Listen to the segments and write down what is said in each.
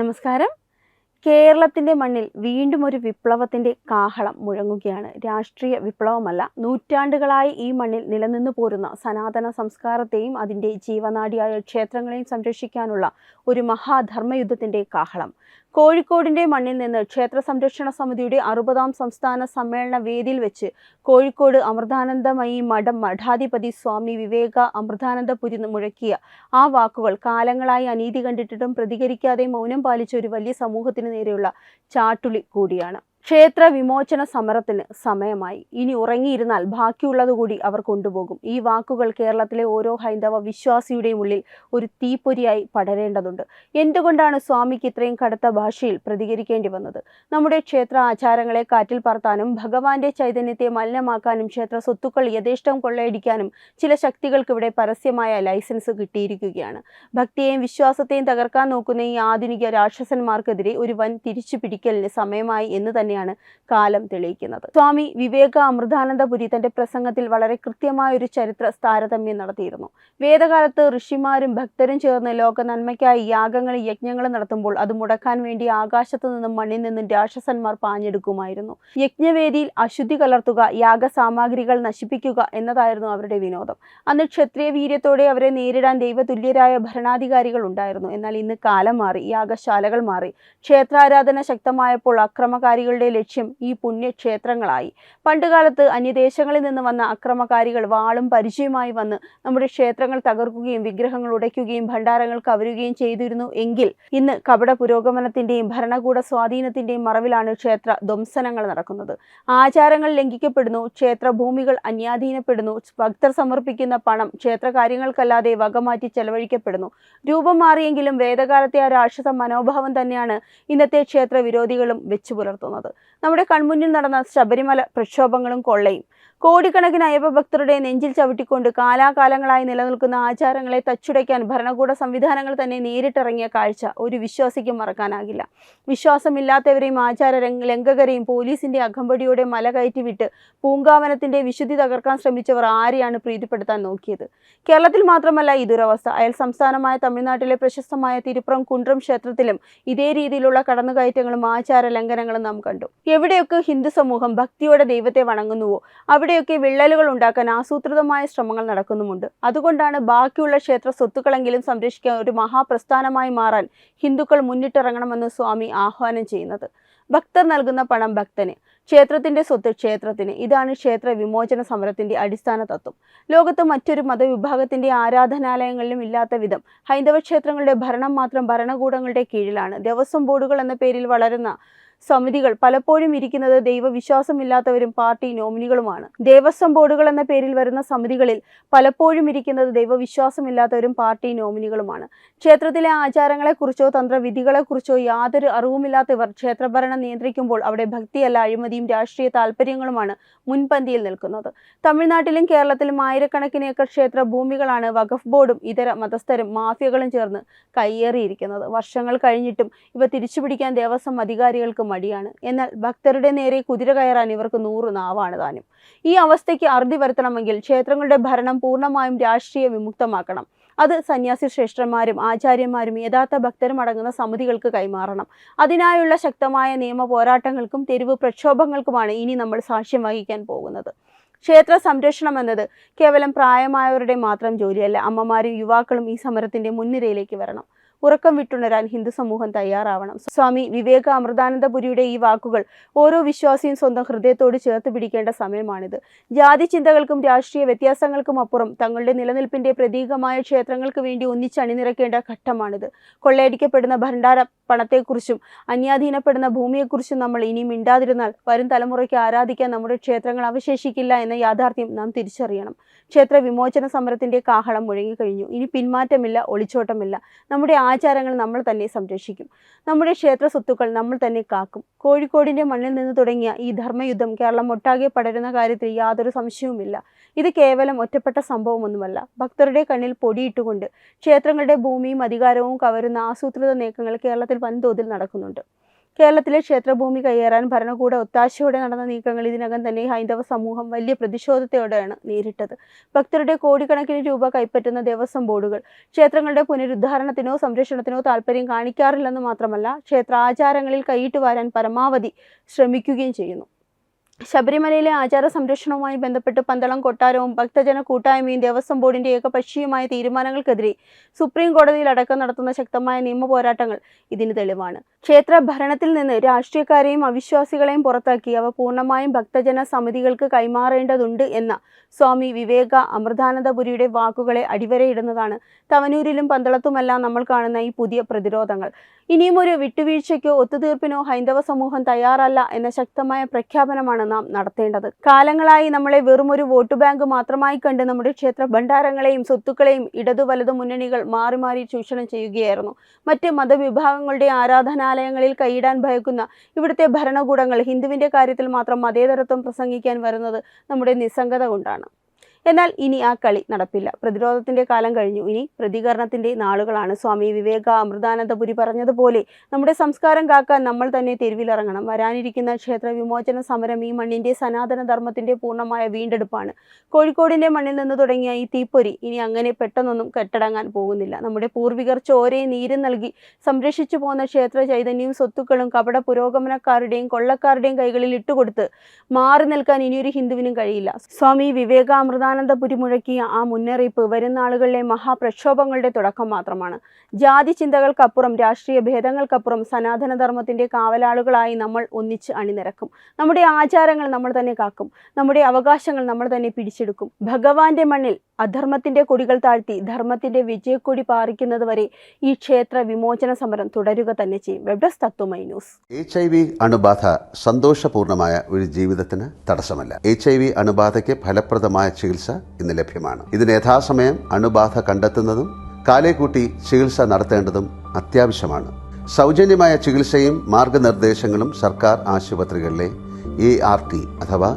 നമസ്കാരം. കേരളത്തിന്റെ മണ്ണിൽ വീണ്ടും ഒരു വിപ്ലവത്തിന്റെ കാഹളം മുഴങ്ങുകയാണ്. രാഷ്ട്രീയ വിപ്ലവമല്ല, നൂറ്റാണ്ടുകളായി ഈ മണ്ണിൽ നിലനിന്നു പോരുന്ന സനാതന സംസ്കാരത്തെയും അതിൻ്റെ ജീവനാഡിയായ ക്ഷേത്രങ്ങളെയും സംരക്ഷിക്കാനുള്ള ഒരു മഹാധർമ്മയുദ്ധത്തിന്റെ കാഹളം. കോഴിക്കോടിന്റെ മണ്ണിൽ നിന്ന് ക്ഷേത്ര സംരക്ഷണ സമിതിയുടെ 60ാം സംസ്ഥാന സമ്മേളന വേദിയിൽ വെച്ച് കോഴിക്കോട് അമൃതാനന്ദമയി മഠം മഠാധിപതി സ്വാമി വിവേക അമൃതാനന്ദപുരി മുഴക്കിയ ആ വാക്കുകൾ കാലങ്ങളായി അനീതി കണ്ടിട്ടും പ്രതികരിക്കാതെ മൗനം പാലിച്ച ഒരു വലിയ സമൂഹത്തിന് നേരെയുള്ള ചാട്ടുളി കൂടിയാണ്. ക്ഷേത്ര വിമോചന സമരത്തിന് സമയമായി. ഇനി ഉറങ്ങിയിരുന്നാൽ ബാക്കിയുള്ളതുകൂടി അവർ കൊണ്ടുപോകും. ഈ വാക്കുകൾ കേരളത്തിലെ ഓരോ ഹൈന്ദവ വിശ്വാസിയുടെയും ഉള്ളിൽ ഒരു തീപ്പൊരിയായി പടരേണ്ടതുണ്ട്. എന്തുകൊണ്ടാണ് സ്വാമിക്ക് ഇത്രയും കടുത്ത ഭാഷയിൽ പ്രതികരിക്കേണ്ടി വന്നത്? നമ്മുടെ ക്ഷേത്ര ആചാരങ്ങളെ കാറ്റിൽ പറത്താനും ഭഗവാന്റെ ചൈതന്യത്തെ മലിനമാക്കാനും ക്ഷേത്ര സ്വത്തുക്കൾ യഥേഷ്ടം കൊള്ളയടിക്കാനും ചില ശക്തികൾക്ക് ഇവിടെ പരസ്യമായ ലൈസൻസ് കിട്ടിയിരിക്കുകയാണ്. ഭക്തിയെയും വിശ്വാസത്തെയും തകർക്കാൻ നോക്കുന്ന ഈ ആധുനിക രാക്ഷസന്മാർക്കെതിരെ ഒരു വൻ തിരിച്ചുപിടിക്കലിന് സമയമായി എന്ന് തന്നെയാണ് കാലം തെളിയിക്കുന്നത്. സ്വാമി വിവേക അമൃതാനന്ദപുരി തന്റെ പ്രസംഗത്തിൽ വളരെ കൃത്യമായ ഒരു ചരിത്ര താരതമ്യം നടത്തിയിരുന്നു. വേദകാലത്ത് ഋഷിമാരും ഭക്തരും ചേർന്ന് ലോക നന്മയ്ക്കായി യാഗങ്ങളും യജ്ഞങ്ങളും നടത്തുമ്പോൾ അത് മുടക്കാൻ വേണ്ടി ആകാശത്തു നിന്നും മണ്ണിൽ നിന്നും രാക്ഷസന്മാർ പാഞ്ഞെടുക്കുമായിരുന്നു. യജ്ഞവേദിയിൽ അശുദ്ധി കലർത്തുക, യാഗസാമഗ്രികൾ നശിപ്പിക്കുക എന്നതായിരുന്നു അവരുടെ വിനോദം. അന്ന് ക്ഷത്രിയ വീര്യത്തോടെ അവരെ നേരിടാൻ ദൈവതുല്യരായ ഭരണാധികാരികൾ ഉണ്ടായിരുന്നു. എന്നാൽ ഇന്ന് കാലം മാറി, യാഗശാലകൾ മാറി. ക്ഷേത്രാരാധന ശക്തമായപ്പോൾ അക്രമകാരികളുടെ ലക്ഷ്യം ഈ പുണ്യക്ഷേത്രങ്ങളായി. പണ്ടുകാലത്ത് അന്യദേശങ്ങളിൽ നിന്ന് വന്ന അക്രമകാരികൾ വാളും പരിചയമായി വന്ന് നമ്മുടെ ക്ഷേത്രങ്ങൾ തകർക്കുകയും വിഗ്രഹങ്ങൾ ഉടയ്ക്കുകയും ഭണ്ഡാരങ്ങൾ കവരുകയും ചെയ്തിരുന്നു എങ്കിൽ ഇന്ന് കപട പുരോഗമനത്തിന്റെയും ഭരണകൂട സ്വാധീനത്തിന്റെയും മറവിലാണ് ക്ഷേത്ര ധ്വംസനങ്ങൾ നടക്കുന്നത്. ആചാരങ്ങൾ ലംഘിക്കപ്പെടുന്നു, ക്ഷേത്രഭൂമികൾ അന്യാധീനപ്പെടുന്നു, ഭക്തർ സമർപ്പിക്കുന്ന പണം ക്ഷേത്രകാര്യങ്ങൾക്കല്ലാതെ വകമാറ്റി ചെലവഴിക്കപ്പെടുന്നു. രൂപം മാറിയെങ്കിലും വേദകാലത്തെ ആ രാക്ഷസ മനോഭാവം തന്നെയാണ് ഇന്നത്തെ ക്ഷേത്ര വിരോധികളും വെച്ചു പുലർത്തുന്നത്. നമ്മുടെ കൺമുന്നിൽ നടന്ന ശബരിമല പ്രക്ഷോഭങ്ങളും കൊള്ളയും കോടിക്കണക്കിന് അയ്യപ്പഭക്തരുടെ നെഞ്ചിൽ ചവിട്ടിക്കൊണ്ട് കാലാകാലങ്ങളായി നിലനിൽക്കുന്ന ആചാരങ്ങളെ തച്ചുടയ്ക്കാൻ ഭരണകൂട സംവിധാനങ്ങൾ തന്നെ നേരിട്ടിറങ്ങിയ കാഴ്ച ഒരു വിശ്വാസിക്കും മറക്കാനാകില്ല. വിശ്വാസമില്ലാത്തവരെയും ആചാര ലംഘകരെയും പോലീസിന്റെ അകമ്പടിയോടെ മല കയറ്റിവിട്ട് പൂങ്കാവനത്തിന്റെ വിശുദ്ധി തകർക്കാൻ ശ്രമിച്ചവർ ആരെയാണ് പ്രീതിപ്പെടുത്താൻ നോക്കിയത്? കേരളത്തിൽ മാത്രമല്ല ഈ ദുരവസ്ഥ. അയൽ സംസ്ഥാനമായ തമിഴ്നാട്ടിലെ പ്രശസ്തമായ തിരുപ്പുറം കുണ്ട്രം ക്ഷേത്രത്തിലും ഇതേ രീതിയിലുള്ള കടന്നുകയറ്റങ്ങളും ആചാര ലംഘനങ്ങളും നാം കണ്ടു. എവിടെയൊക്കെ ഹിന്ദു സമൂഹം ഭക്തിയോടെ ദൈവത്തെ വണങ്ങുന്നുവോ അവിടെയൊക്കെ വിള്ളലുകൾ ഉണ്ടാക്കാൻ ആസൂത്രിതമായ ശ്രമങ്ങൾ നടക്കുന്നുമുണ്ട്. അതുകൊണ്ടാണ് ബാക്കിയുള്ള ക്ഷേത്ര സ്വത്തുക്കളെങ്കിലും സംരക്ഷിക്കാൻ ഒരു മഹാപ്രസ്ഥാനമായി മാറാൻ ഹിന്ദുക്കൾ മുന്നിട്ടിറങ്ങണമെന്ന് സ്വാമി ആഹ്വാനം ചെയ്യുന്നത്. ഭക്തർ നൽകുന്ന പണം ഭക്തന്, ക്ഷേത്രത്തിന്റെ സ്വത്ത് ക്ഷേത്രത്തിന്. ഇതാണ് ക്ഷേത്ര വിമോചന സമരത്തിന്റെ അടിസ്ഥാന തത്വം. ലോകത്ത് മറ്റൊരു മതവിഭാഗത്തിന്റെ ആരാധനാലയങ്ങളിലും ഇല്ലാത്ത വിധം ഹൈന്ദവ ക്ഷേത്രങ്ങളുടെ ഭരണം മാത്രം ഭരണകൂടങ്ങളുടെ കീഴിലാണ്. ദേവസ്വം ബോർഡുകൾ എന്ന പേരിൽ വളരുന്ന സമിതികൾ പലപ്പോഴും ഇരിക്കുന്നത് ദൈവവിശ്വാസമില്ലാത്തവരും പാർട്ടി നോമിനികളുമാണ്. ദേവസ്വം ബോർഡുകൾ എന്ന പേരിൽ വരുന്ന സമിതികളിൽ പലപ്പോഴും ഇരിക്കുന്നത് ദൈവവിശ്വാസമില്ലാത്തവരും പാർട്ടി നോമിനികളുമാണ്. ക്ഷേത്രത്തിലെ ആചാരങ്ങളെക്കുറിച്ചോ തന്ത്രവിധികളെക്കുറിച്ചോ യാതൊരു അറിവുമില്ലാത്തവർ ക്ഷേത്രഭരണം നിയന്ത്രിക്കുമ്പോൾ അവിടെ ഭക്തിയല്ല അഴിമതിയും രാഷ്ട്രീയ താല്പര്യങ്ങളുമാണ് മുൻപന്തിയിൽ നിൽക്കുന്നത്. തമിഴ്നാട്ടിലും കേരളത്തിലും ആയിരക്കണക്കിന് ഏക്കർ ക്ഷേത്ര ഭൂമികളാണ് വഖഫ് ബോർഡും ഇതര മതസ്ഥരും മാഫിയകളും ചേർന്ന് കയ്യേറിയിരിക്കുന്നത്. വർഷങ്ങൾ കഴിഞ്ഞിട്ടും ഇവ തിരിച്ചുപിടിക്കാൻ ദേവസ്വം അധികാരികൾക്ക് മടിയാണ്. എന്നാൽ ഭക്തരുടെ നേരെ കുതിര കയറാൻ ഇവർക്ക് 100 നാവാണ് താനും. ഈ അവസ്ഥയ്ക്ക് അറുതി വരുത്തണമെങ്കിൽ ക്ഷേത്രങ്ങളുടെ ഭരണം പൂർണ്ണമായും രാഷ്ട്രീയ വിമുക്തമാക്കണം. അത് സന്യാസി ശ്രേഷ്ഠന്മാരും ആചാര്യന്മാരും യഥാർത്ഥ ഭക്തരും അടങ്ങുന്ന സമിതികൾക്ക് കൈമാറണം. അതിനായുള്ള ശക്തമായ നിയമ പോരാട്ടങ്ങൾക്കും തെരുവ് പ്രക്ഷോഭങ്ങൾക്കുമാണ് ഇനി നമ്മൾ സാക്ഷ്യം വഹിക്കാൻ പോകുന്നത്. ക്ഷേത്ര സംരക്ഷണം എന്നത് കേവലം പ്രായമായവരുടെ മാത്രം ജോലിയല്ല. അമ്മമാരും യുവാക്കളും ഈ സമരത്തിന്റെ മുൻനിരയിലേക്ക് വരണം. ഉറക്കം വിട്ടുണരാൻ ഹിന്ദു സമൂഹം തയ്യാറാവണം. സ്വാമി വിവേക അമൃതാനന്ദപുരിയുടെ ഈ വാക്കുകൾ ഓരോ വിശ്വാസിയും സ്വന്തം ഹൃദയത്തോട് ചേർത്ത് പിടിക്കേണ്ട സമയമാണിത്. ജാതി ചിന്തകൾക്കും രാഷ്ട്രീയ വ്യത്യാസങ്ങൾക്കും അപ്പുറം തങ്ങളുടെ നിലനിൽപ്പിന്റെ പ്രതീകമായ ക്ഷേത്രങ്ങൾക്ക് വേണ്ടി ഒന്നിച്ചണിനിരക്കേണ്ട ഘട്ടമാണിത്. കൊള്ളയടിക്കപ്പെടുന്ന ഭണ്ഡാര പണത്തെക്കുറിച്ചും അന്യാധീനപ്പെടുന്ന ഭൂമിയെക്കുറിച്ചും നമ്മൾ ഇനി മിണ്ടാതിരുന്നാൽ വരും തലമുറയ്ക്ക് ആരാധിക്കാൻ നമ്മുടെ ക്ഷേത്രങ്ങൾ അവശേഷിക്കില്ല എന്ന യാഥാർത്ഥ്യം നാം തിരിച്ചറിയണം. ക്ഷേത്ര വിമോചന സമരത്തിന്റെ കാഹളം മുഴങ്ങിക്കഴിഞ്ഞു. ഇനി പിന്മാറ്റമില്ല, ഒളിച്ചോട്ടമില്ല. നമ്മുടെ ആചാരങ്ങൾ നമ്മൾ തന്നെ സംരക്ഷിക്കും. നമ്മുടെ ക്ഷേത്ര സ്വത്തുക്കൾ നമ്മൾ തന്നെ കാക്കും. കോഴിക്കോടിന്റെ മണ്ണിൽ നിന്ന് തുടങ്ങിയ ഈ ധർമ്മയുദ്ധം കേരളം ഒട്ടാകെ പടരുന്ന കാര്യത്തിൽ യാതൊരു സംശയവുമില്ല. ഇത് കേവലം ഒറ്റപ്പെട്ട സംഭവമൊന്നുമല്ല. ഭക്തരുടെ കണ്ണിൽ പൊടിയിട്ടുകൊണ്ട് ക്ഷേത്രങ്ങളുടെ ഭൂമിയും അധികാരവും കവരുന്ന ആസൂത്രിത നീക്കങ്ങൾ കേരളത്തിൽ വൻതോതിൽ നടക്കുന്നുണ്ട്. കേരളത്തിലെ ക്ഷേത്രഭൂമി കയ്യേറാൻ ഭരണകൂട ഒത്താശയോടെ നടന്ന നീക്കങ്ങൾ ഇതിനകം തന്നെ ഹൈന്ദവ സമൂഹം വലിയ പ്രതിഷേധത്തോടെയാണ് നേരിട്ടത്. ഭക്തരുടെ കോടിക്കണക്കിന് രൂപ കൈപ്പറ്റുന്ന ദേവസ്വം ബോർഡുകൾ ക്ഷേത്രങ്ങളുടെ പുനരുദ്ധാരണത്തിനോ സംരക്ഷണത്തിനോ താൽപ്പര്യം കാണിക്കാറില്ലെന്ന് മാത്രമല്ല, ക്ഷേത്ര ആചാരങ്ങളിൽ കൈയിട്ട് വാരാൻ പരമാവധി ശ്രമിക്കുകയും ചെയ്യുന്നു. ശബരിമലയിലെ ആചാര സംരക്ഷണവുമായി ബന്ധപ്പെട്ട് പന്തളം കൊട്ടാരവും ഭക്തജന കൂട്ടായ്മയും ദേവസ്വം ബോർഡിന്റെ ഏകപക്ഷീയമായ തീരുമാനങ്ങൾക്കെതിരെ സുപ്രീം കോടതിയിൽ അടക്കം നടത്തുന്ന ശക്തമായ നിയമ പോരാട്ടങ്ങൾ ഇതിന് തെളിവാണ്. ക്ഷേത്ര ഭരണത്തിൽ നിന്ന് രാഷ്ട്രീയക്കാരെയും അവിശ്വാസികളെയും പുറത്താക്കി അവ പൂർണ്ണമായും ഭക്തജന സമിതികൾക്ക് കൈമാറേണ്ടതുണ്ട് എന്ന സ്വാമി വിവേക അമൃതാനന്ദപുരിയുടെ വാക്കുകളെ അടിവരയിടുന്നതാണ് തവനൂരിലും പന്തളത്തുമെല്ലാം നമ്മൾ കാണുന്ന ഈ പുതിയ പ്രതിരോധങ്ങൾ. ഇനിയും ഒരു വിട്ടുവീഴ്ചയ്ക്കോ ഒത്തുതീർപ്പിനോ ഹൈന്ദവ സമൂഹം തയ്യാറല്ല എന്ന ശക്തമായ പ്രഖ്യാപനമാണ് നാം നടത്തേണ്ടത്. കാലങ്ങളായി നമ്മളെ വെറുമൊരു വോട്ട് ബാങ്ക് മാത്രമായി കണ്ട് നമ്മുടെ ക്ഷേത്ര ഭണ്ഡാരങ്ങളെയും സ്വത്തുക്കളെയും ഇടതു വലതു മുന്നണികൾ മാറി മാറി ചൂഷണം ചെയ്യുകയായിരുന്നു. മറ്റ് മതവിഭാഗങ്ങളുടെ ആരാധനാലയങ്ങളിൽ കൈയിടാൻ ഭയക്കുന്ന ഇവിടുത്തെ ഭരണകൂടങ്ങൾ ഹിന്ദുവിന്റെ കാര്യത്തിൽ മാത്രം മതേതരത്വം പ്രസംഗിക്കാൻ വരുന്നത് നമ്മുടെ നിസ്സംഗത കൊണ്ടാണ്. എന്നാൽ ഇനി ആ കളി നടപ്പില്ല. പ്രതിരോധത്തിന്റെ കാലം കഴിഞ്ഞു. ഇനി പ്രതികരണത്തിന്റെ നാളുകളാണ്. സ്വാമി വിവേക അമൃതാനന്ദപുരി പറഞ്ഞതുപോലെ നമ്മുടെ സംസ്കാരം കാക്കാൻ നമ്മൾ തന്നെ തെരുവിലിറങ്ങണം. വരാനിരിക്കുന്ന ക്ഷേത്ര വിമോചന സമരം ഈ മണ്ണിന്റെ സനാതന ധർമ്മത്തിന്റെ പൂർണ്ണമായ വീണ്ടെടുപ്പാണ്. കോഴിക്കോടിന്റെ മണ്ണിൽ നിന്ന് തുടങ്ങിയ ഈ തീപ്പൊരി ഇനി അങ്ങനെ പെട്ടെന്നൊന്നും കെട്ടടങ്ങാൻ പോകുന്നില്ല. നമ്മുടെ പൂർവികർ ചോരയും നീരും നൽകി സംരക്ഷിച്ചു പോകുന്ന ക്ഷേത്ര ചൈതന്യവും സ്വത്തുക്കളും കപട പുരോഗമനക്കാരുടെയും കൊള്ളക്കാരുടെയും കൈകളിൽ ഇട്ടുകൊടുത്ത് മാറി നിൽക്കാൻ ഇനിയൊരു ഹിന്ദുവിനും കഴിയില്ല. സ്വാമി വിവേക അമൃതാനന്ദപുരി മുഴക്കിയ ആ മുന്നറിയിപ്പ് വരും നാളുകളിലെ മഹാപ്രക്ഷോഭങ്ങളുടെ തുടക്കം മാത്രമാണ്. ജാതി ചിന്തകൾക്കപ്പുറം, രാഷ്ട്രീയ ഭേദങ്ങൾക്കപ്പുറം സനാതനധർമ്മത്തിന്റെ കാവലാളുകളായി നമ്മൾ ഒന്നിച്ച് അണിനിരക്കും. നമ്മുടെ ആചാരങ്ങൾ നമ്മൾ തന്നെ കാക്കും. നമ്മുടെ അവകാശങ്ങൾ നമ്മൾ തന്നെ പിടിച്ചെടുക്കും. ഭഗവാന്റെ മണ്ണിൽ അധർമ്മത്തിന്റെ കൊടികൾ താഴ്ത്തി ധർമ്മത്തിന്റെ വിജയക്കൊടി പാറിക്കുന്നത് വരെ ഈ ക്ഷേത്ര വിമോചന സമരം തുടരുക തന്നെ ചെയ്യും. വെബ് ഡെസ്ക് തത്വമൈ ന്യൂസ്. HIV അണുബാധ സന്തോഷപൂർണമായ ഒരു ജീവിതത്തിന് തടസ്സമല്ല. HIV അണുബാധയ്ക്ക് ഫലപ്രദമായ ചികിത്സ ഇന്ന് ലഭ്യമാണ്. ഇതിന് യഥാസമയം അണുബാധ കണ്ടെത്തുന്നതും കാലേക്കൂട്ടി ചികിത്സ നടത്തേണ്ടതും അത്യാവശ്യമാണ്. സൗജന്യമായ ചികിത്സയും മാർഗനിർദ്ദേശങ്ങളും സർക്കാർ ആശുപത്രികളിലെ ART അഥവാ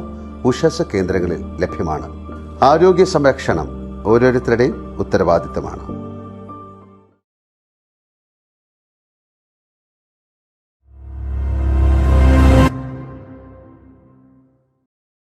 ഉഷസ് കേന്ദ്രങ്ങളിൽ ലഭ്യമാണ്. ആരോഗ്യ സംരക്ഷണം ഓരോരുത്തരുടെയും ഉത്തരവാദിത്തമാണ്.